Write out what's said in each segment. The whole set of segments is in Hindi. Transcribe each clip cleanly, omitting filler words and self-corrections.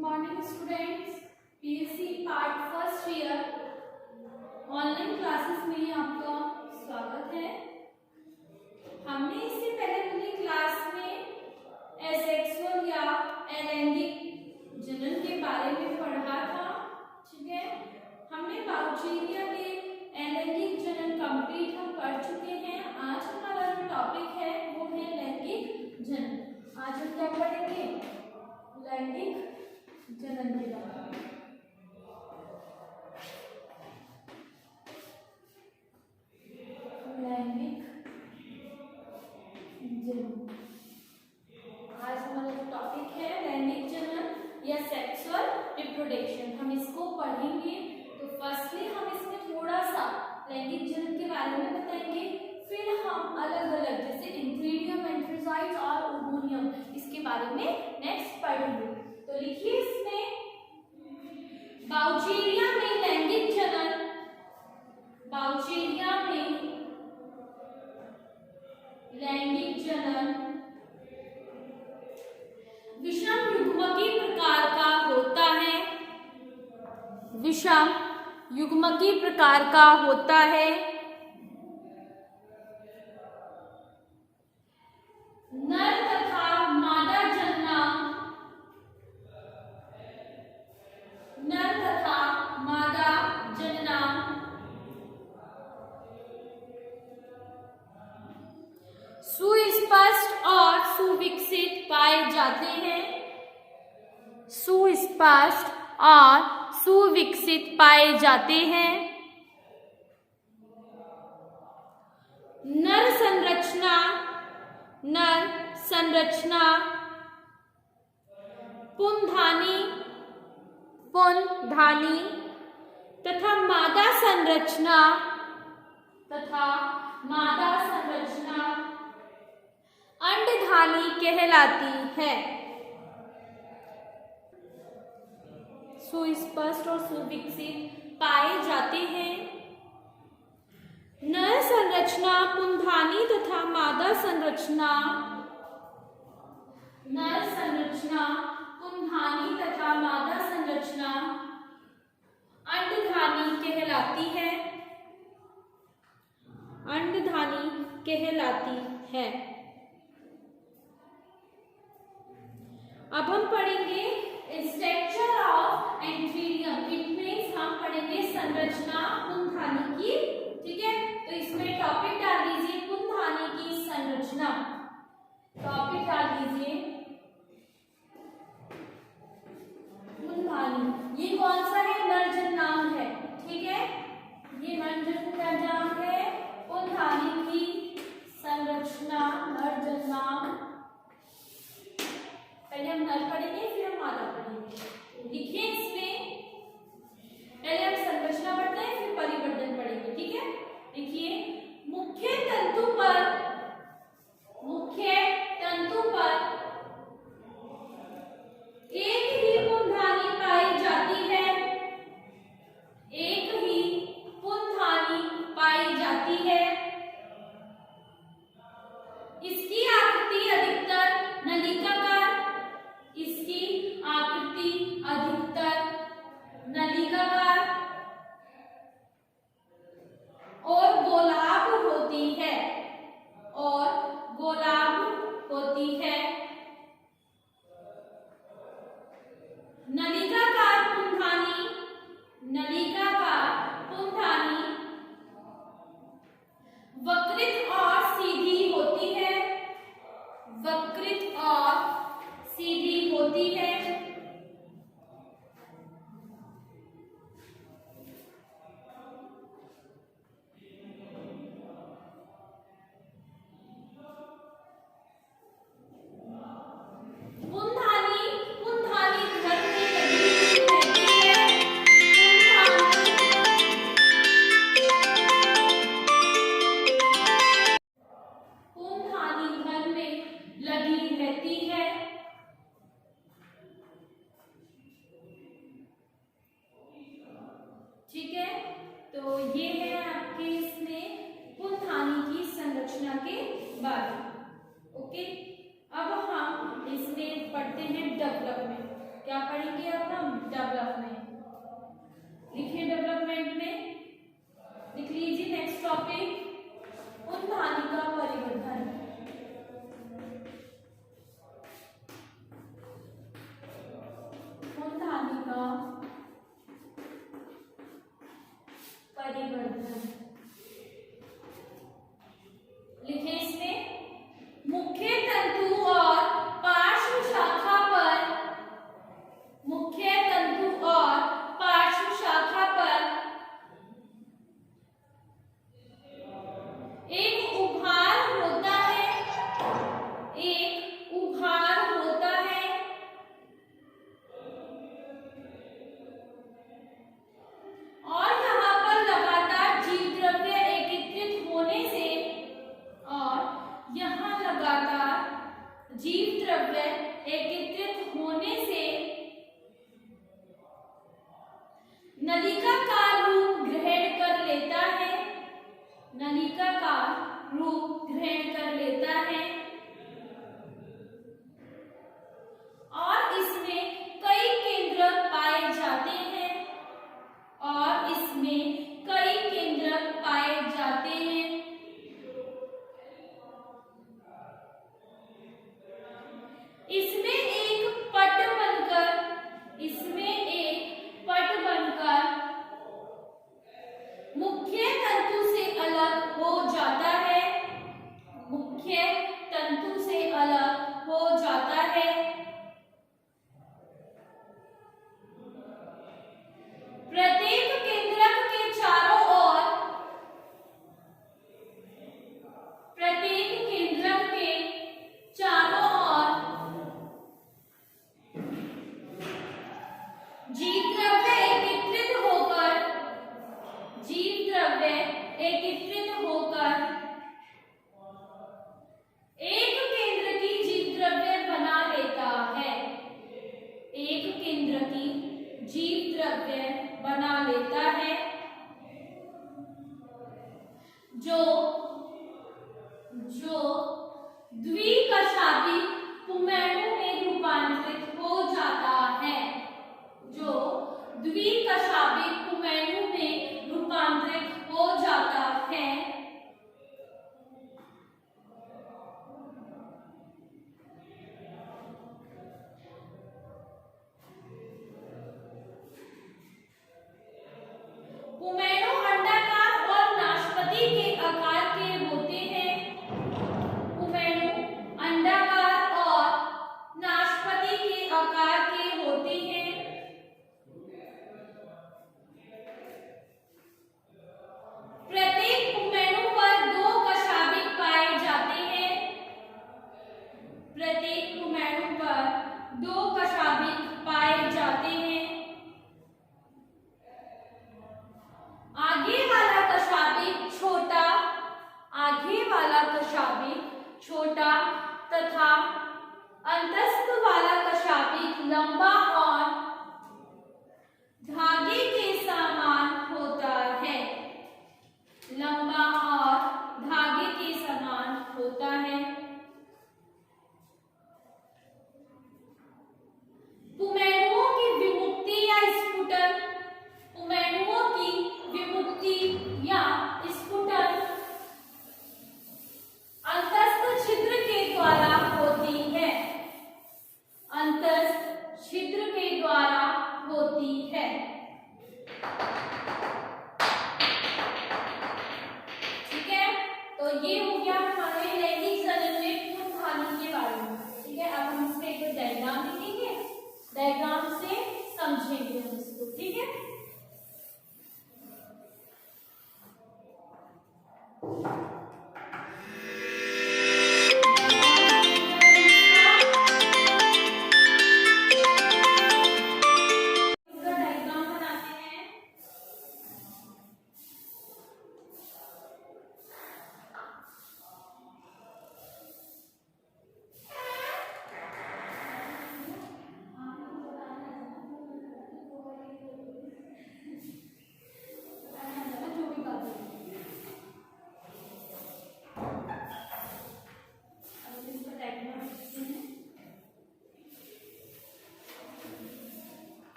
Morning students, PSC part first year online classes में आपका स्वागत है। हमने इससे पहले अपनी क्लास में एसेक्सुअल या अलैंगिक जनन के बारे में पढ़ा था। ठीक है, हमने बाउचीरिया के अलैंगिक जनन कंप्लीट हम कर चुके हैं। आज हमारा जो टॉपिक है वो है लैंगिक जनन। आज हम क्या पढ़ेंगे? लैंगिक जनन के बारे में। लैंगिक जनन आज हमारा जो टॉपिक है लैंगिक जनन या सेक्सुअल रिप्रोडक्शन, हम इसको पढ़ेंगे। तो फर्स्टली हम इसमें थोड़ा सा लैंगिक जनन के बारे में बताएंगे, फिर हम अलग अलग जैसे इंट्रीडियम, एंट्रोसाइट और ओवोनियम इसके बारे में नेक्स्ट पढ़ेंगे। तो लिखिए इसमें बाउचीरिया में लैंगिक जनन, बाउचीरिया में लैंगिक जनन विषम युग्मकी प्रकार का होता है। विषम युग्मकी प्रकार का होता है। नर तथा मादा जननांग, नर तथा मादा जननांग सुस्पष्ट और सुविकसित पाए जाते हैं। सुस्पष्ट और सुविकसित पाए जाते हैं। नर संरचना, नर संरचना पुंधानी, पुंधानी तथा मादा संरचना, तथा मादा संरचना अंडधानी कहलाती है। सुस्पष्ट और सुविकसित पाए जाते हैं। नर संरचना पुंधानी तथा मादा संरचना, नर संरचना पुंधानी तथा मादा संरचना अंडधानी कहलाती है। अंडधानी कहलाती है। अब हम पढ़ेंगे स्ट्रक्चर ऑफ एंट्रीडियम। इट मीन्स हम पढ़ेंगे संरचना पुंधानी की। ठीक है, तो इसमें टॉपिक डाल दीजिए पुंधानी की संरचना। टॉपिक डाल दीजिए पुंधानी। ये कौन सा है? नर जननांग है। ठीक है, ये नर जननांग है। पुंधानी की संरचना, नर जननांग। पहले हम नर पढ़ेंगे फिर हम मादा पढ़ेंगे। लिखिए इसमें, पहले हम संरचना पढ़ते हैं फिर परिवर्तन पढ़ेंगे। ठीक है, लिखिए मुख्य तंतु पर, मुख्य तंतु पर एक ही पुंधानी पाई जाती है। एक ही पुंधानी पाई जाती है। इसकी आकृति अधिकतर नलिकाकार, इसकी आकृति अधिकतर नलिकाकार और गोलाभ होती है, और गोलाभ होती है। नलिकाकार पुंधानी, नलिकाकार पुंधानी वक्रित और सीधी होती है। वक्रित और सीधी होती है। पुंधानी, पुंधानी धर में लगी रहती है। पुंधानी धर में लगी रहती है। ठीक है, तो ये है आपके इसमें पुंधानी की संरचना के बारे में। ओके, अब हम इसमें पढ़ते हैं डेवलपमेंट। क्या पढ़ेंगे? जीव द्रव्य एकत्रित होकर एक केंद्र की जीव द्रव्य बना लेता है। एक केंद्र की जीव द्रव्य बना लेता है जो द्विकशाभी पुमैणु में रूपांतरित हो जाता है। जो द्विकशाभी पुमैणु में रूपांतरित हो जाता है। पुमैणु अंडाकार और नाशपाती के आकार के होते हैं। पुमैणु अंडाकार और नाशपाती के आकार के होते हैं। प्रत्येक पुमैणु पर 2 कशाभिक पाए जाते हैं। प्रत्येक पुमैणु पर 2 कशाभिक पाए जाते हैं। आगे वाला कशाभिक छोटा तथा अंतस्थ वाला कशाभिक लंबा और धागे के समान होता है। लंबा और धागे के समान होता है। पुमैणुओं की विमुक्ति या स्फुटन पुमैणुओं की विमुक्ति या स्फुटन अंतस्थ छिद्र के द्वारा होती है। अंतस्थ छिद्र के द्वारा होती है। ठीक है, तो ये हो गया हमारे लैंगिक जनन में पूर्वधारण के बारे में। ठीक है, अब हम इसका एक डायग्राम लिखेंगे, डायग्राम से समझेंगे हम इसको। ठीक है,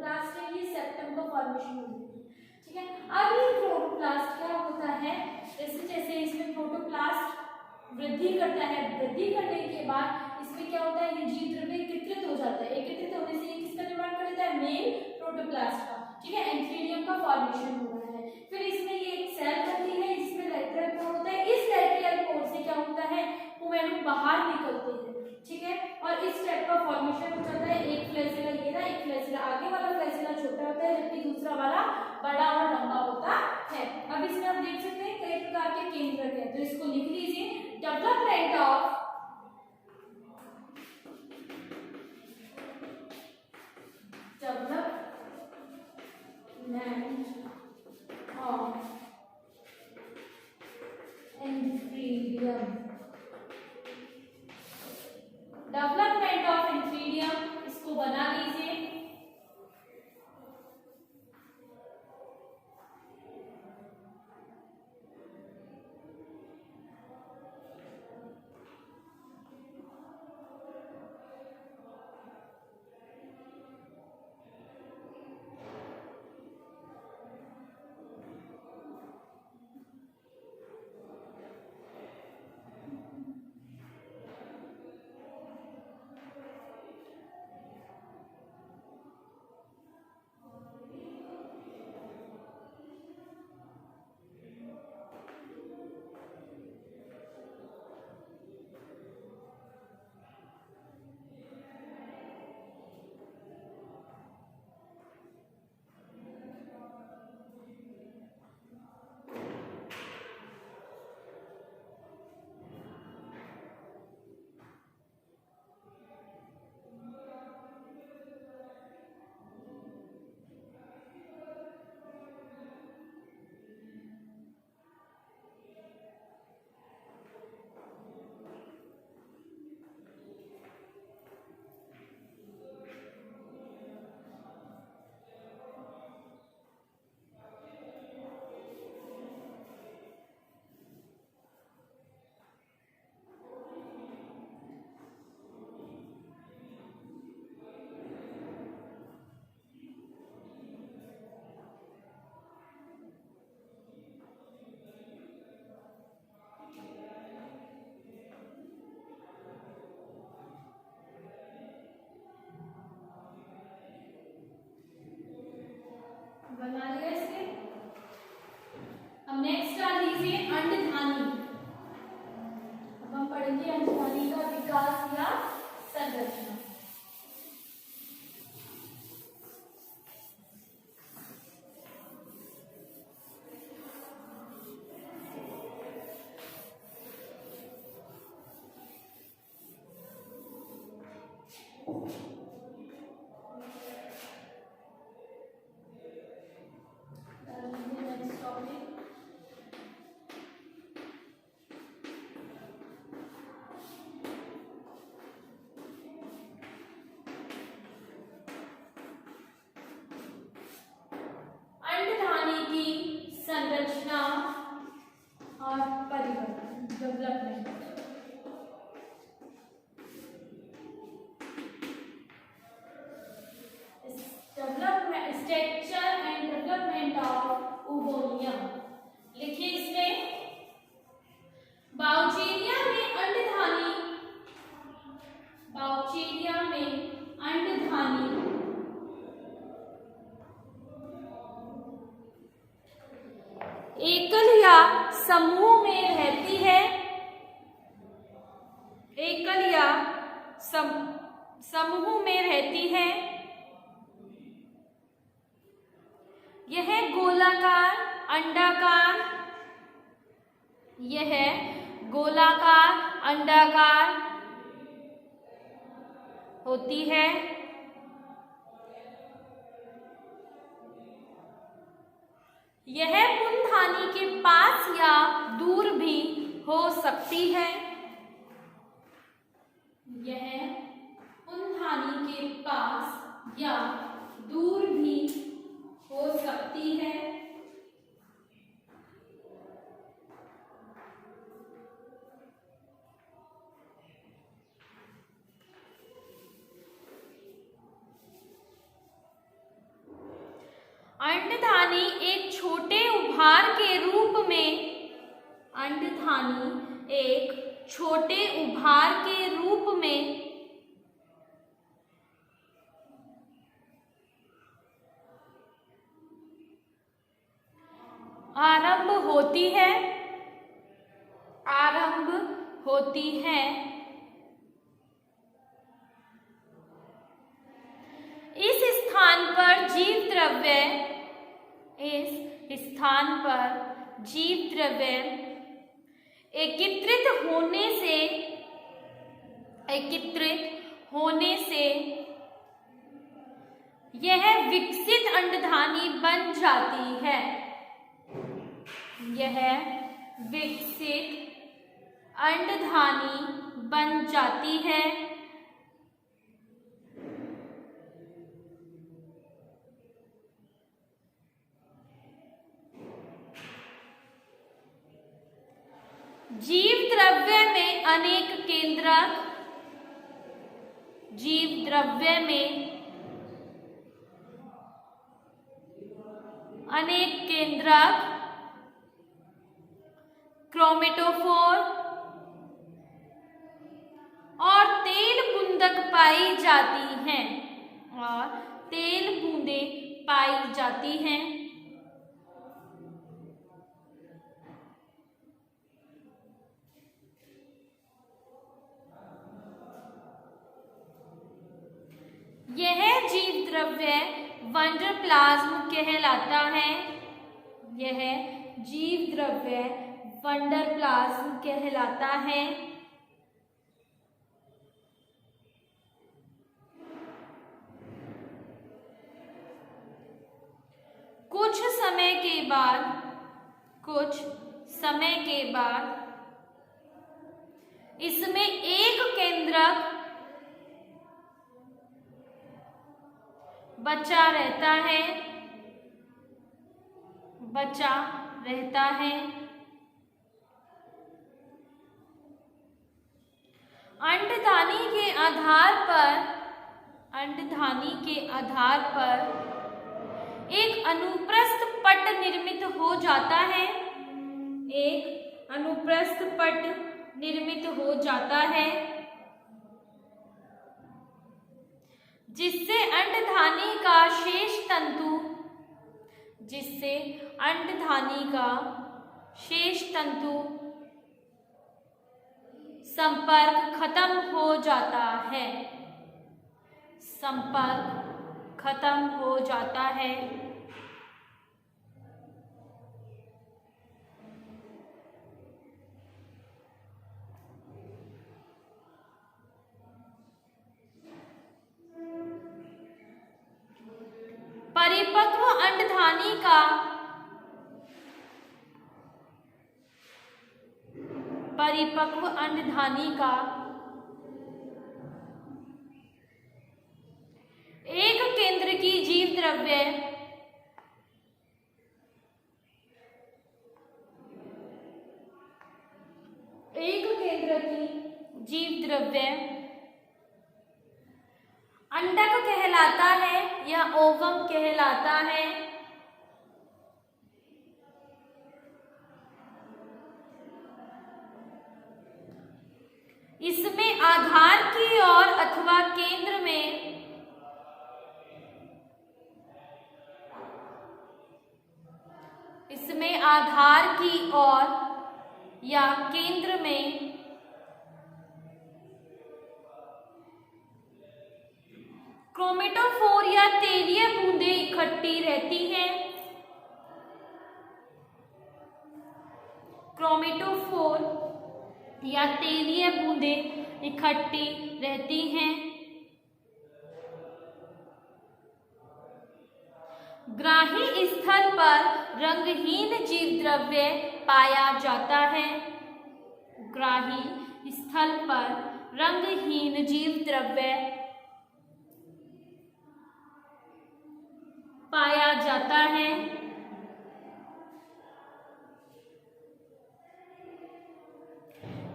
प्रोटोप्लास्ट है, ये सेप्टम का फॉर्मेशन होती है, ठीक है। अब ये प्रोटोप्लास्ट क्या होता है, जैसे जैसे इसमें प्रोटोप्लास्ट वृद्धि करता है, वृद्धि करने के बाद इसमें क्या होता है, ये जीव द्रव्य एकत्रित हो जाता है, एकत्रित होने से ये किसका निर्माण कर देता है, मेल प्रोटोप्लास्ट का, ठीक है। एंथ्रीडियम का फॉर्मेशन हो रहा है। फिर इसमें ये एक सेल बनती है जिसमें लैटरल पोर होता है, इस लैटरल पोर से क्या होता है, ओमेगा बाहर निकलते हैं, ठीक है। और इस टाइप का फॉर्मेशन हो जाता है, एक फ्लैजेला ये रहा, एक फ्लैजेला आगे वाला फ्लैजेला छोटा होता है जबकि दूसरा वाला बड़ा और लंबा होता है। अब इसमें आप देख सकते हैं कई प्रकार के केंद्रक है, तो इसको लिख लीजिए, डेवलपमेंट ऑफ इंथ्रीडियम, डेवलपमेंट ऑफ इंथ्रीडियम, इसको बना लीजिए। बना लिया इसे। अब नेक्स्ट आ लीजिए अंडधानी। अब हम पढ़ेंगे अंडधानी का विकास या संरचना। अंडधानी की संरचना और परिवर्तन, development. Structure and development of ovonium. लिखिए इसमें, बाउचेरिया में अंडधानी, बाउचेरिया में अंडधानी एकल या समूह में रहती है, एकल या समूह में रहती है। यह गोलाकार, अंडाकार, यह गोलाकार, अंडाकार होती है। यह पुंधानी के पास या दूर भी हो सकती है। यह पुंधानी के पास या दूर भी हो सकती है। अंडधानी एक छोटे उभार के रूप में आरंभ होती है। इस स्थान पर जीव द्रव्य एकत्रित होने से यह विकसित अंडधानी बन जाती है। यह विकसित अंडधानी बन जाती है। जीव द्रव्य में अनेक केंद्रक क्रोमेटोफोर और तेल बूंदक पाई जाती हैं। यह जीव द्रव्य वंडरप्लाज्म कहलाता है। यह जीव द्रव्य वंडरप्लाज्म कहलाता है। कुछ समय के बाद इसमें एक केंद्रक बचा रहता है। अंडधानी के आधार पर एक अनुप्रस्थ पट निर्मित हो जाता है। जिससे अंडधानी का शेष तंतु संपर्क खत्म हो जाता है। परिपक्व अंडधानी का एक केंद्र की जीव द्रव्य अंडक कहलाता है या ओवम कहलाता है। इसमें आधार की ओर अथवा केंद्र में या केंद्र में क्रोमेटोफोर या तेलीय बूंदें इकट्ठी रहती हैं। क्रोमेटोफोर या तेलीय बूंदें इकट्ठी रहती हैं। ग्राही स्थल पर रंगहीन जीव द्रव्य पाया जाता है। ग्राही स्थल पर रंगहीन जीव द्रव्य पाया जाता है।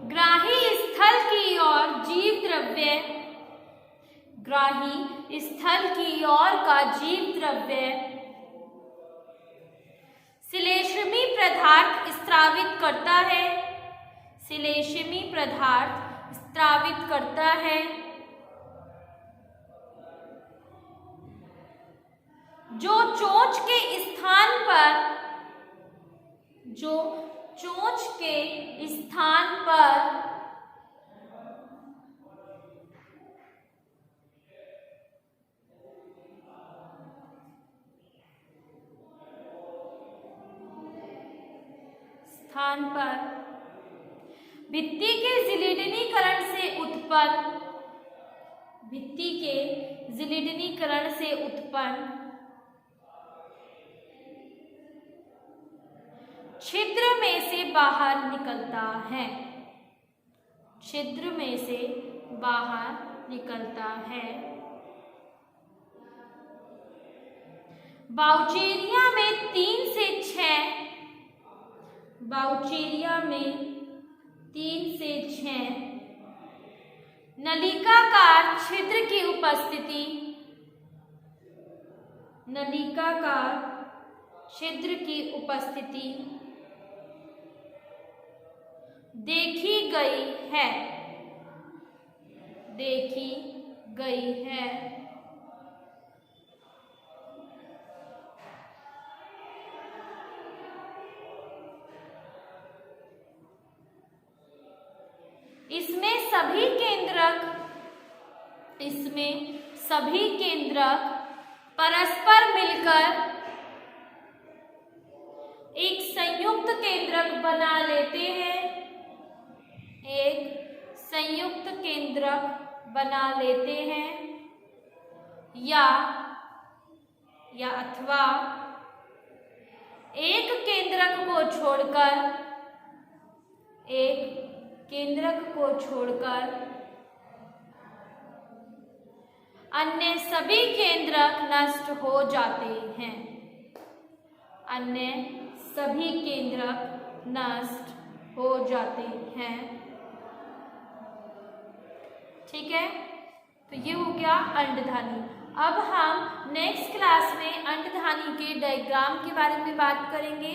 ग्राही स्थल की ओर का जीव द्रव्य श्लेष्मी पदार्थ स्रावित करता है। श्लेष्मी पदार्थ स्रावित करता है। जो चोंच के स्थान पर भित्ति के जिलेटिनीकरण से उत्पन्न छिद्र में से बाहर निकलता है। बाउचेरिया में 3 से 6 नलिकाकार छिद्र की उपस्थिति देखी गई है। इसमें सभी केंद्रक परस्पर मिलकर एक संयुक्त केंद्रक बना लेते हैं या अथवा एक केंद्रक को छोड़कर अन्य सभी केंद्रक नष्ट हो जाते हैं। ठीक है, तो ये हो गया अंडधानी। अब हम नेक्स्ट क्लास में अंडधानी के डायग्राम के बारे में बात करेंगे।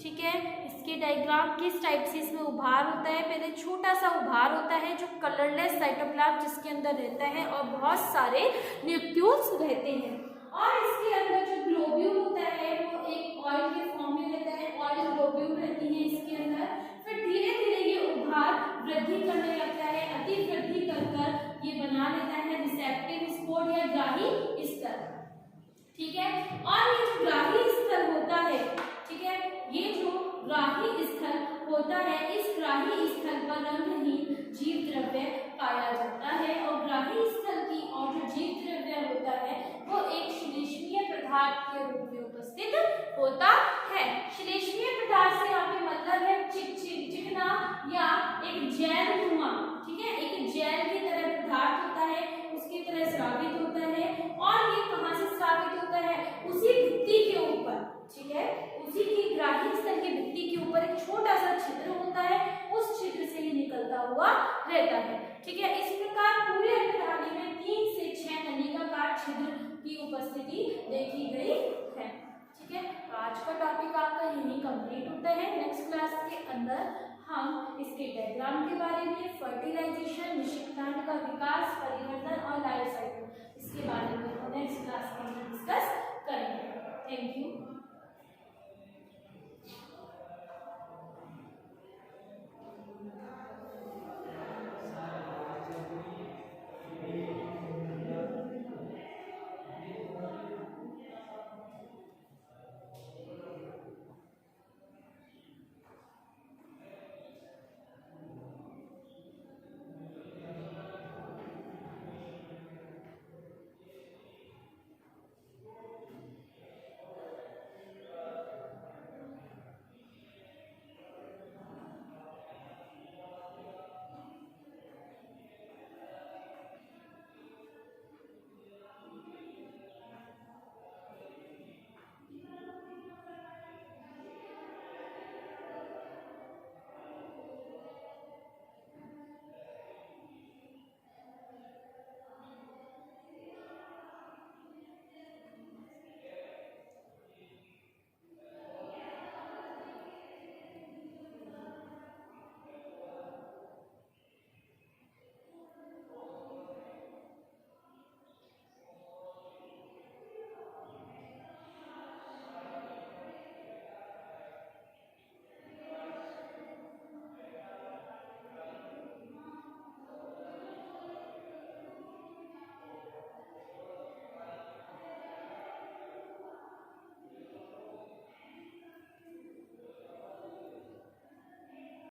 ठीक है, इसके डायग्राम किस टाइप से इसमें उभार होता है। पहले छोटा सा उभार होता है जो कलरलेस साइटोप्लाज्म जिसके अंदर रहता है और बहुत सारे न्यूक्लियस रहते हैं, और इसके अंदर जो ग्लोब्यूल होता है वो एक ऑयल के फॉर्म में रहता है। ऑयल ग्लोब्यूल रहती है इसके अंदर। फिर धीरे धीरे ये उभार वृद्धि करने लगता है, अति वृद्धि कर ये बना लेता है रिसेप्टिव स्पोर या ग्राही स्तर। ठीक है, और ये जो ग्राही स्तर होता है, ठीक है, ये जो ग्राही स्थल होता है, इस ग्राही स्थल पर रंगहीन जीव द्रव्य पाया जाता है। और ग्राही स्थल की और जो जीव द्रव्य होता है वो एक श्लेष्मीय पदार्थ के रूप में उपस्थित होता है। श्लेष्मीय पदार्थ से यहाँ पे मतलब है चिकना या एक जेल नुमा। ठीक है, एक जेल की तरह पदार्थ होता है, उसकी तरह स्रावित होता है। और ये कहाँ से स्रावित होता है? उसी भित्ति के ऊपर। ठीक है, उसी की ग्राही स्थल की भित्ति के ऊपर एक छोटा सा छिद्र होता है, उस छिद्र से ही निकलता हुआ रहता है। ठीक है, इस प्रकार पूरे अंडधानी में 3 से 6 नलिकाकार छिद्र की उपस्थिति देखी गई है। ठीक है, आज का टॉपिक आपका यही कंप्लीट होता है। नेक्स्ट क्लास के अंदर हम इसके डायग्राम के बारे में, फर्टिलाइजेशन, निषेकांड का विकास, परिवर्तन और लाइफ साइकिल, इसके बारे में नेक्स्ट क्लास के अंदर डिस्कस करेंगे। Thank you.